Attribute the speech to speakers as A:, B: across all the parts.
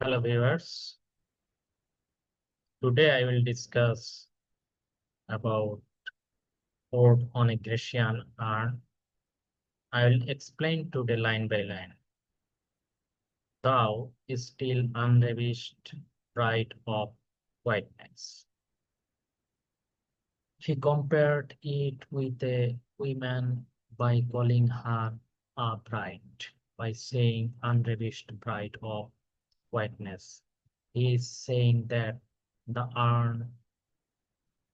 A: Hello viewers. Today I will discuss about ode on a Grecian urn. I will explain today line by line. Thou is still unravished bride of quietness. He compared it with a woman by calling her a bride, by saying unravished bride of quietness. He is saying that the urn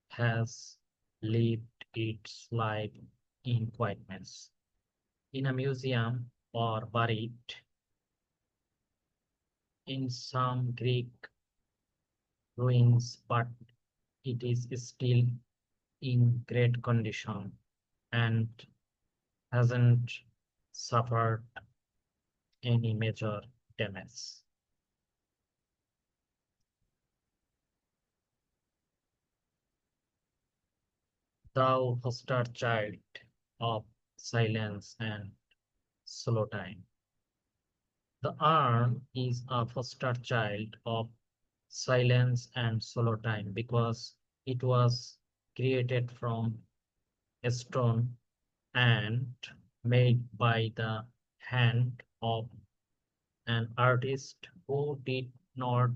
A: has lived its life in quietness, in a museum or buried in some Greek ruins, but it is still in great condition and hasn't suffered any major damage. Thou foster child of silence and slow time. The urn is a foster child of silence and solo time because it was created from a stone and made by the hand of an artist who did not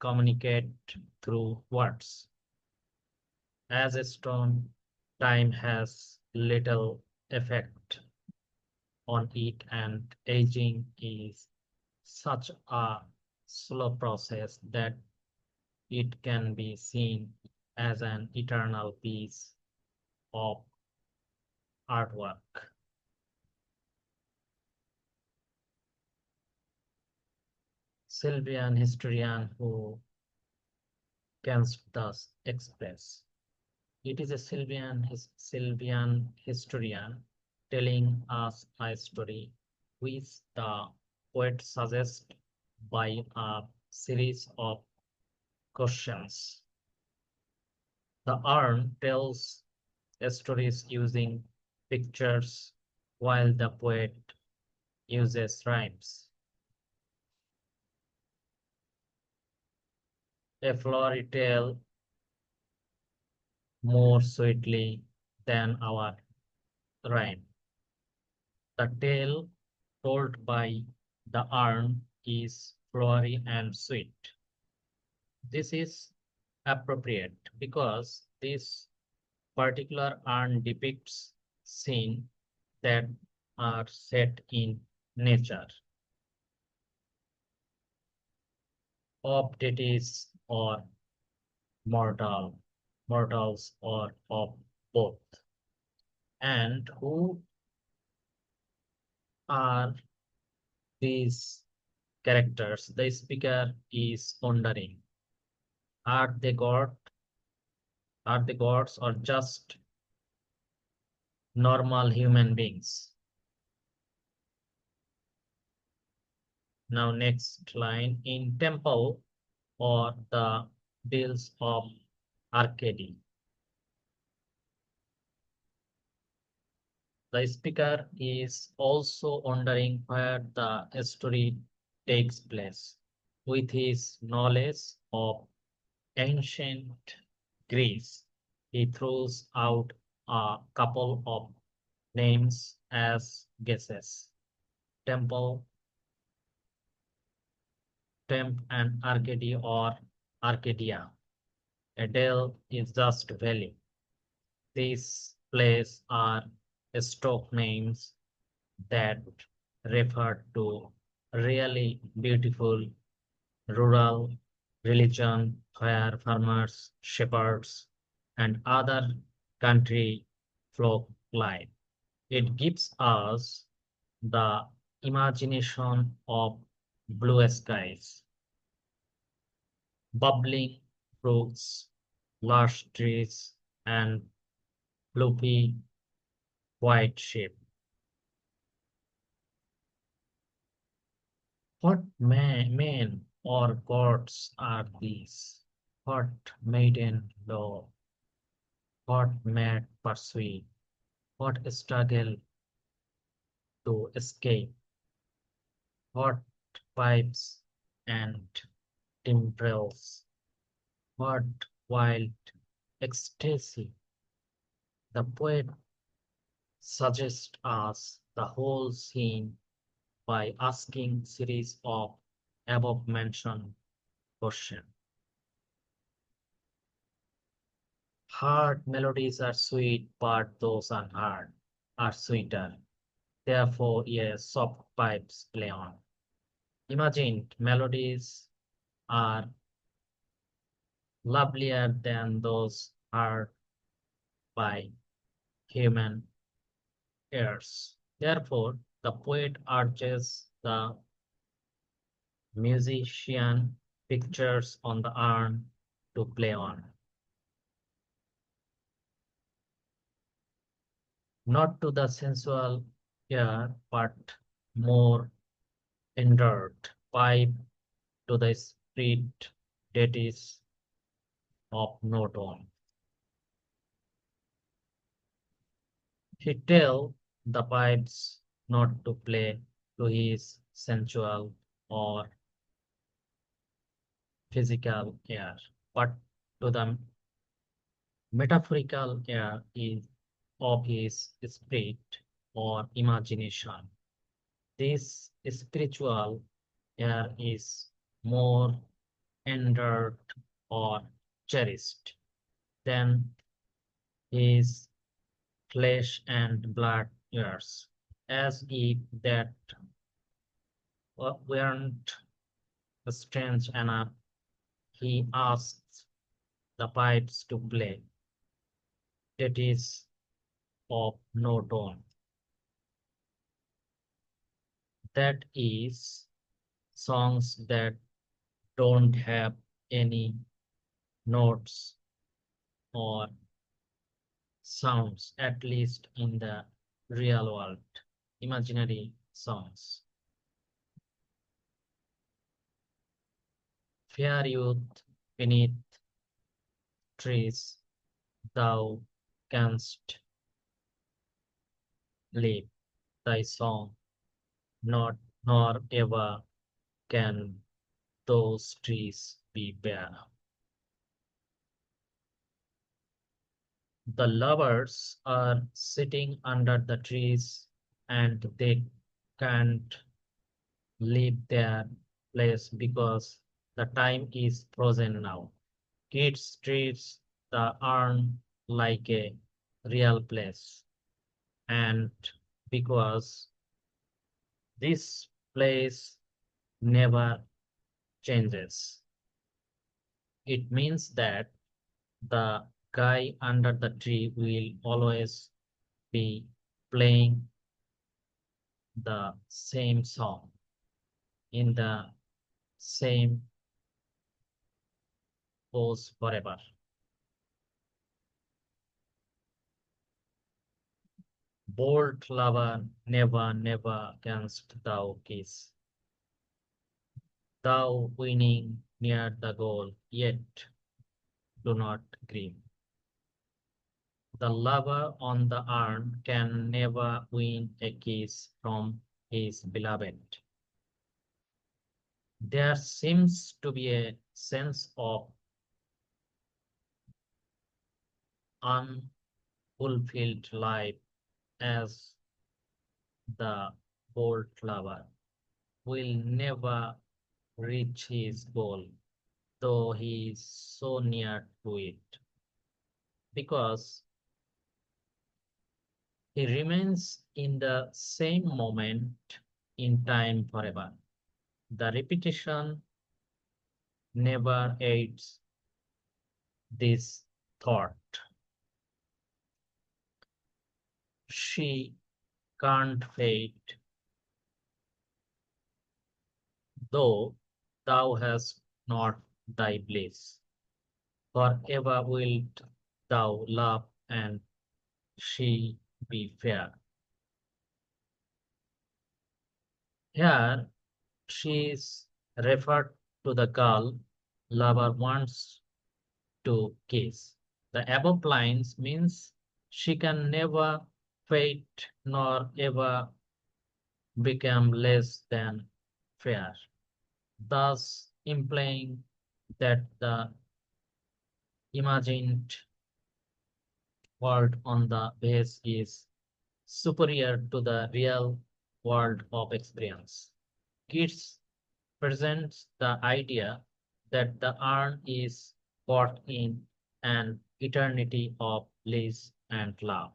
A: communicate through words. As a stone, time has little effect on it, and aging is such a slow process that it can be seen as an eternal piece of artwork. Sylvan historian who canst thus express. It is a Sylvan historian telling us a story which the poet suggests by a series of questions. The urn tells stories using pictures while the poet uses rhymes. A flowery tale more sweetly than our rhyme. The tale told by the urn is flowery and sweet. This is appropriate because this particular urn depicts scenes that are set in nature, of deities or mortals or of both. And who are these characters? The speaker is pondering. Are they God? Are they gods or just normal human beings? Now next line, in temple or the deals of Arcady. The speaker is also wondering where the story takes place. With his knowledge of ancient Greece, he throws out a couple of names as guesses. Temple, Temp and Arcady or Arcadia. A dale is just valley. These places are stock names that refer to really beautiful rural religion where farmers, shepherds, and other country folk live. It gives us the imagination of blue skies, bubbling brooks, lush trees, and fluffy white sheep. What men or gods are these? What maiden love? What mad pursuit? What struggle to escape? What pipes and timbrels. What wild ecstasy! The poet suggests us the whole scene by asking series of above-mentioned questions. Hard melodies are sweet, but those unheard are sweeter. Therefore, yes, soft pipes play on. Imagined melodies are lovelier than those heard by human ears. Therefore, the poet urges the musician pictures on the urn to play on, not to the sensual ear, but more endured pipe to the spirit deities of no tone. He tell the pipes not to play to his sensual or physical ear, but to the metaphorical ear is of his spirit or imagination. This spiritual ear is more endeared or cherished than his flesh and blood ears, as if that weren't strange enough. He asks the pipes to play, that is, of no tone. That is, songs that don't have any notes or sounds, at least in the real world. Imaginary songs. Fair youth beneath trees, thou canst live thy song, not nor ever can those trees be bare. The lovers are sitting under the trees and they can't leave their place because the time is frozen now. Keats treats the urn like a real place, and because this place never changes, it means that the guy under the tree will always be playing the same song in the same pose forever. Bold lover, never, never canst thou kiss. Thou winning near the goal, yet do not grieve. The lover on the urn can never win a kiss from his beloved. There seems to be a sense of unfulfilled life as the bold lover will never reach his goal, though he is so near to it, because he remains in the same moment in time forever. The repetition never aids this thought. She can't fade, though thou hast not thy bliss. Forever wilt thou love and she be fair. Here she is referred to the girl lover wants to kiss. The above lines means she can never fade nor ever become less than fair. thus implying that the imagined world on the base is superior to the real world of experience. Keats presents the idea that the urn is caught in an eternity of bliss and love.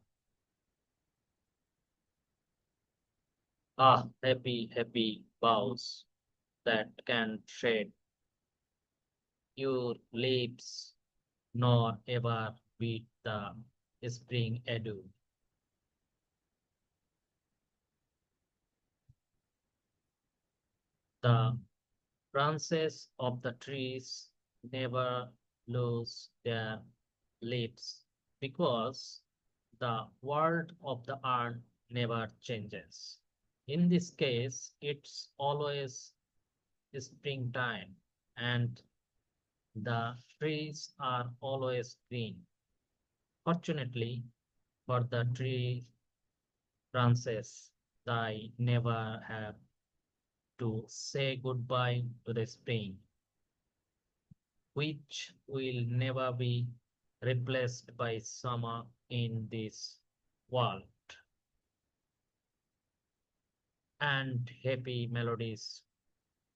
A: Ah, happy, happy vows that can tread your lips, nor ever beat the spring adieu. The branches of the trees never lose their leaves because the world of the urn never changes. In this case, it's always springtime and the trees are always green. Fortunately for the tree branches, they never have to say goodbye to the spring, which will never be replaced by summer in this world. And happy melodies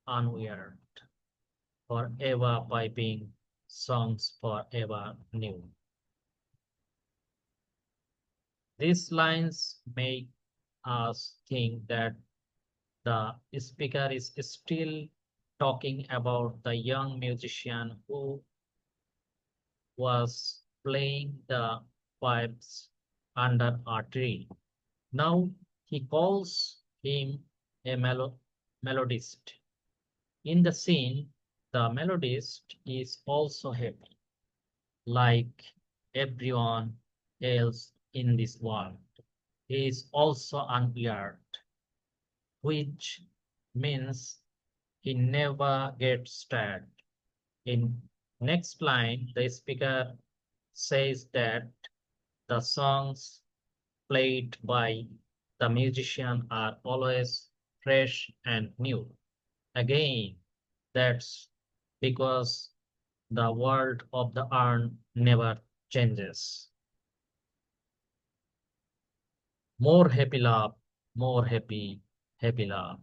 A: unweird, forever piping songs forever new. These lines make us think that the speaker is still talking about the young musician who was playing the pipes under a tree. Now he calls him a melodist. In the scene, the melodist is also happy, like everyone else in this world. He is also unweird, which means he never gets tired. In next line, the speaker says that the songs played by the musician are always fresh and new. Again, that's because the world of the urn never changes. More happy love, more happy, happy love,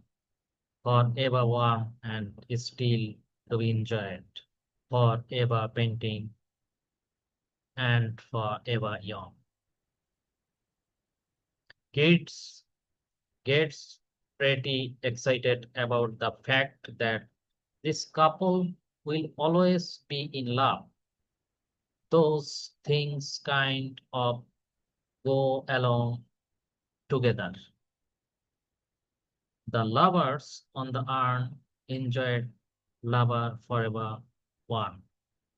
A: forever warm and still to be enjoyed, forever painting and forever young. Kids gets pretty excited about the fact that this couple will always be in love. Those things kind of go along together. The lovers on the urn enjoyed lover forever one,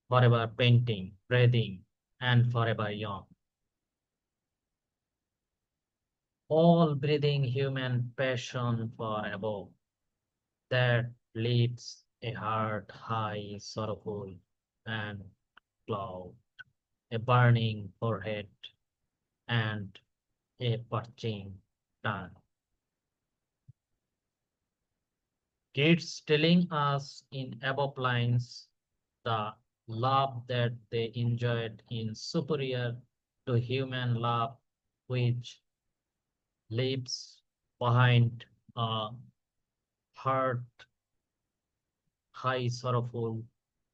A: forever painting, breathing, and forever young. All breathing human passion for above that leaves a heart high, sorrowful, and cloud, a burning forehead, and a parching tongue. Keats telling us in above lines the love that they enjoyed in superior to human love, which leaves behind a heart high, sorrowful,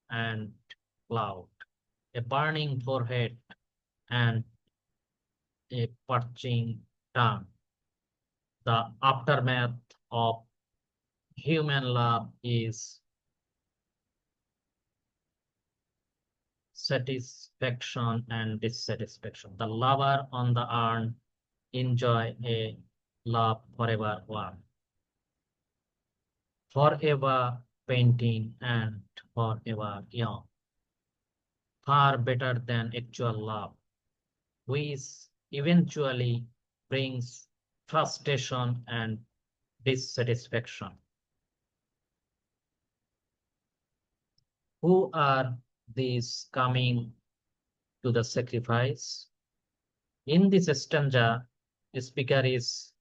A: and cloud, a burning forehead, and a parching tongue. The aftermath of human love is satisfaction and dissatisfaction. The lover on the urn enjoy a love forever one, forever painting and forever young, far better than actual love, which eventually brings frustration and dissatisfaction. Who are these coming to the sacrifice? In this stanza, the speaker is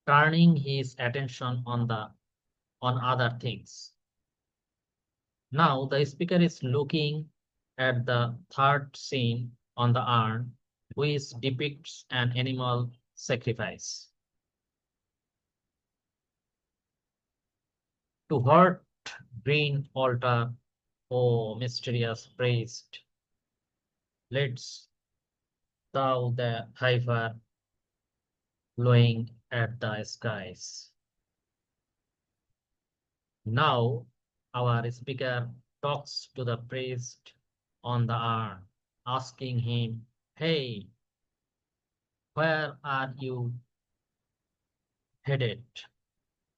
A: turning his attention on the on other things. Now the speaker is looking at the third scene on the urn, which depicts an animal sacrifice. To what green altar, O mysterious priest, leads thou the heifer blowing at the skies? Now our speaker talks to the priest on the urn, asking him, "Hey, where are you headed?"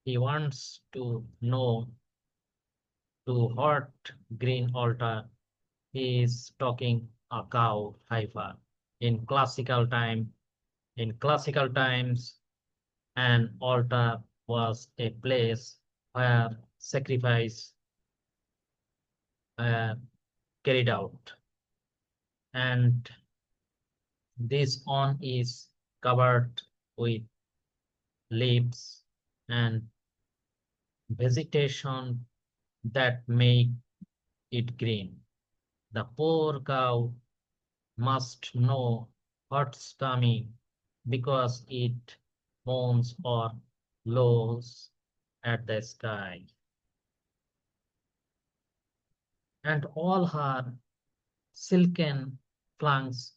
A: He wants to know to what green altar he is talking a cow heifer. In classical time, in classical times, an altar was a place where sacrifice uh, carried out, and this on is covered with leaves and vegetation that make it green. The poor cow must know what's coming because it moans or lows at the sky, and all her silken flanks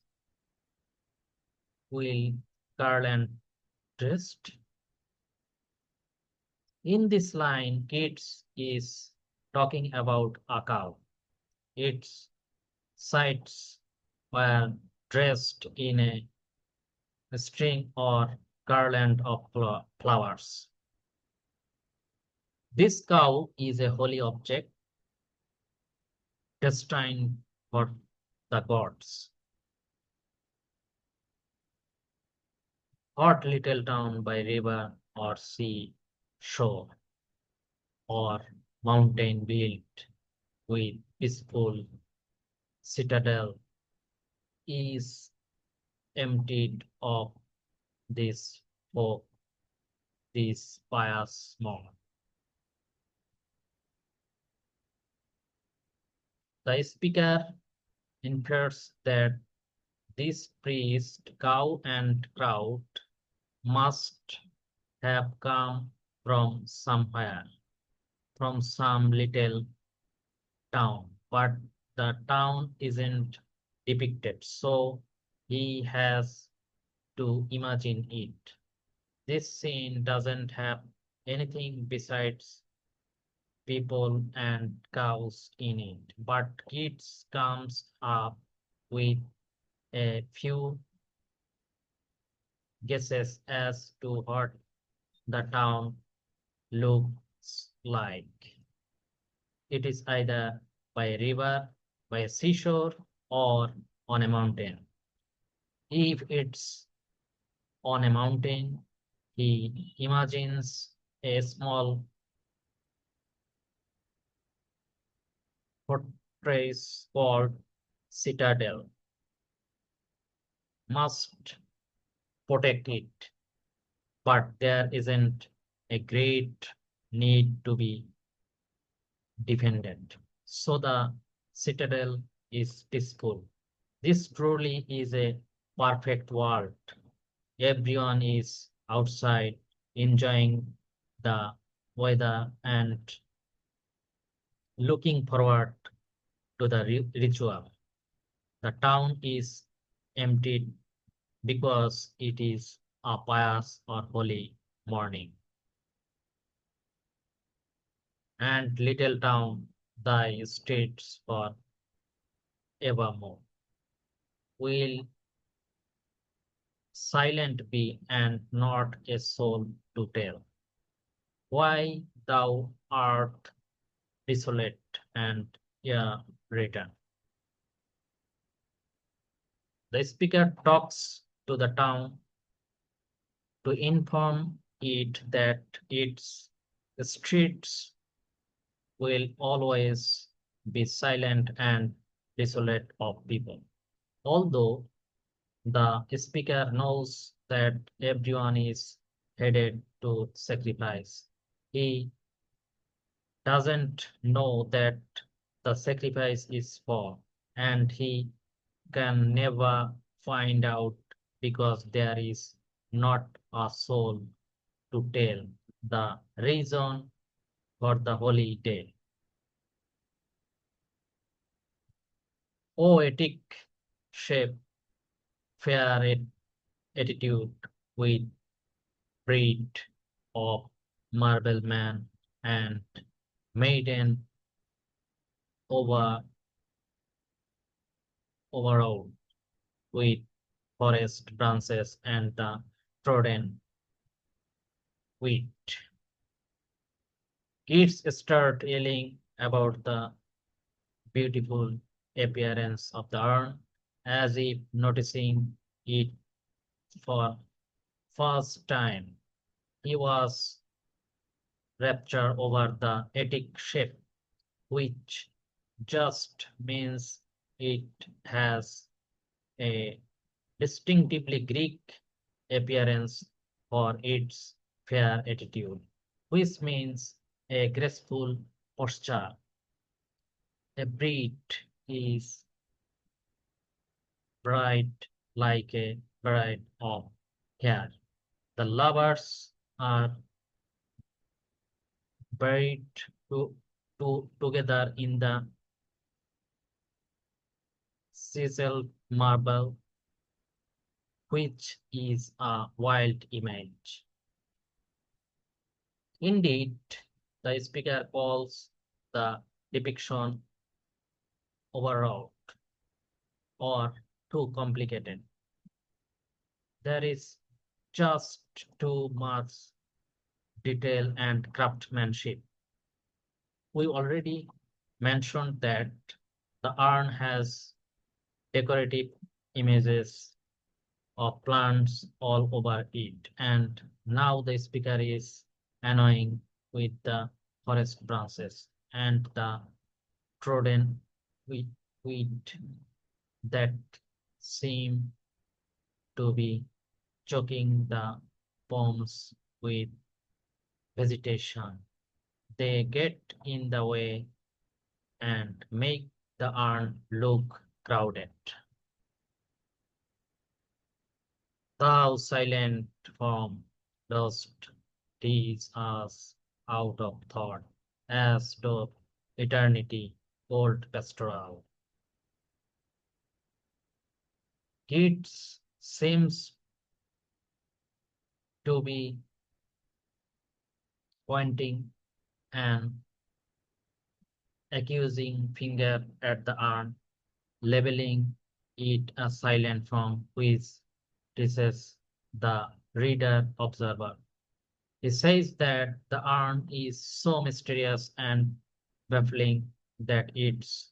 A: will curl and twist. In this line, Keats is talking about a cow. Its sides were dressed in a string or garland of flowers. This cow is a holy object destined for the gods. Hot little town by river or sea shore or mountain built with peaceful citadel is emptied of this folk, this pious monk. The speaker infers that this priest, cow, and crowd must have come from somewhere, from some little town, but the town isn't depicted, so he has to imagine it. This scene doesn't have anything besides people and cows in it, but Keats comes up with a few guesses as to what the town looks like. It is either by a river, by a seashore, or on a mountain. If it's on a mountain, he imagines a small fortress called citadel must protect it, but there isn't a great need to be defended. So the citadel is peaceful. This truly is a perfect world. Everyone is outside enjoying the weather and looking forward to the ritual. The town is emptied because it is a pious or holy morning. And little town, thy states for evermore will silent be and not a soul to tell why thou art desolate and written. The speaker talks to the town to inform it that its streets will always be silent and desolate of people. Although the speaker knows that everyone is headed to sacrifice, he doesn't know that the sacrifice is for, and he can never find out because there is not a soul to tell the reason for the holy day. Poetic shape, fair attitude with breed of marble man and maiden over overall with forest branches and the trodden wheat. Kids start yelling about the beautiful appearance of the urn as if noticing it for first time. He was raptured over the attic shape, which just means it has a distinctively Greek appearance for its fair attitude, which means a graceful posture. A bride is bright like a bride of hair. The lovers are buried to, together in the chiseled marble, which is a wild image. Indeed, the speaker calls the depiction overall or too complicated. There is just too much detail and craftsmanship. We already mentioned that the urn has decorative images of plants all over it, and now the speaker is annoying with the forest branches and the trodden wheat, wheat that seem to be choking the palms with vegetation. They get in the way and make the urn look crowded. Thou silent form dost tease us out of thought, as doth eternity old pastoral. Keats seems to be pointing an accusing finger at the urn, labeling it a silent form which teases the reader observer. He says that the urn is so mysterious and baffling that it's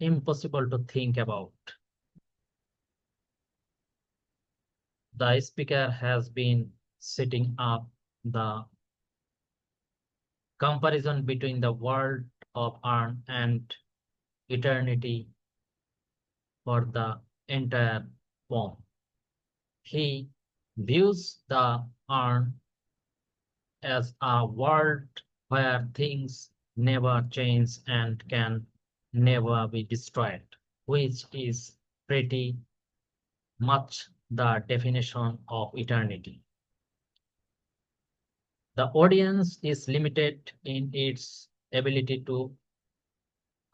A: impossible to think about. The speaker has been setting up the comparison between the world of urn and eternity for the entire poem. He views the urn as a world where things never change and can never be destroyed, which is pretty much the definition of eternity. The audience is limited in its ability to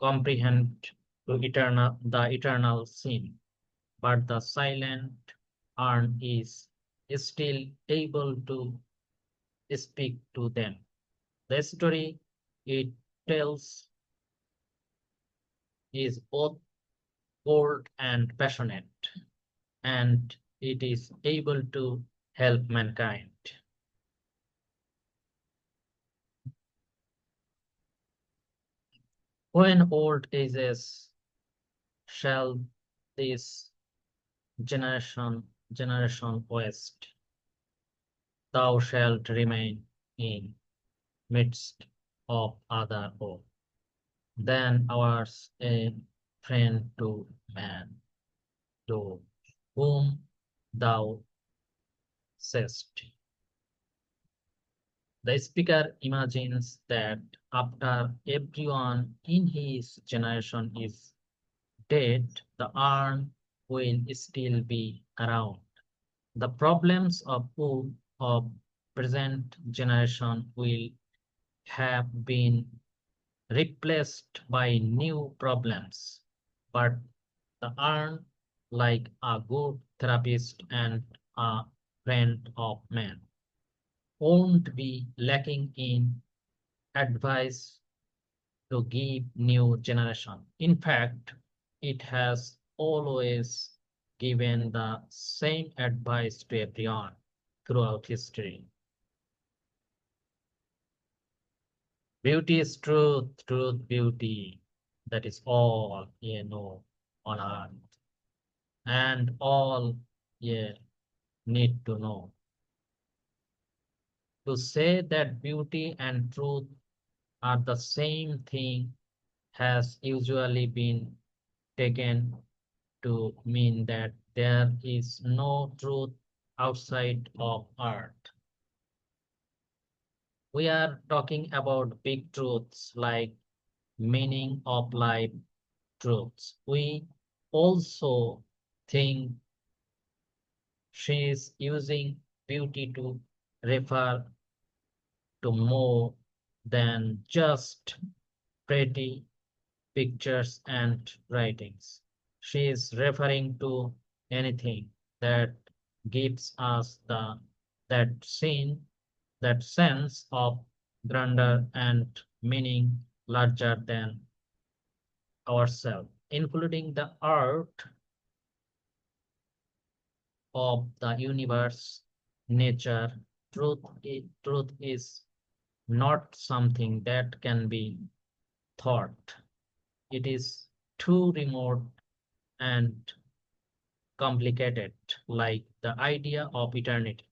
A: comprehend the eternal scene, but the silent urn is still able to speak to them. The story it tells is both bold and passionate, and it is able to help mankind. When old ages shall this generation waste, thou shalt remain in midst of other folk. Then ours a friend to man, to whom thou sayest, The speaker imagines that after everyone in his generation is dead, the urn will still be around. The problems of wood of present generation will have been replaced by new problems. But the urn, like a good therapist and a friend of man, won't be lacking in advice to give new generation. In fact, it has always given the same advice to everyone throughout history. Beauty is truth, truth, beauty. That is all ye know on earth, and all ye need to know. To say that beauty and truth are the same thing has usually been taken to mean that there is no truth outside of art. We are talking about big truths like meaning of life truths. We also think she is using beauty to refer to more than just pretty pictures and writings. She is referring to anything that gives us that scene, that sense of grandeur and meaning larger than ourselves, including the art of the universe, nature. Truth is not something that can be thought. It is too remote and complicated, like the idea of eternity.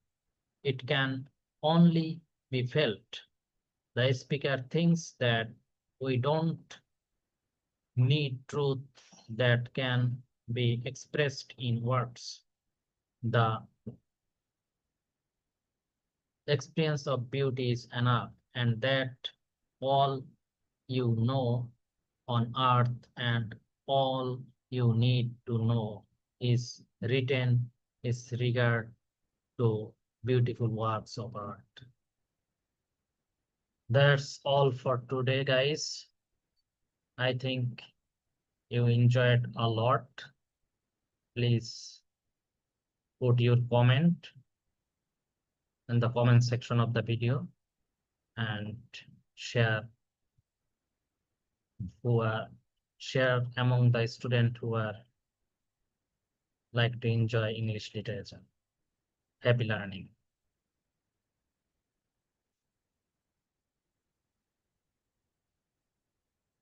A: It can only be felt. The speaker thinks that we don't need truth that can be expressed in words. The experience of beauty is enough, and that all you know on earth and all you need to know is written is regard to beautiful works of art. That's all for today, guys. I think you enjoyed a lot. Please put your comment in the comment section of the video and share who are share among the students who are like to enjoy English literature. Happy learning.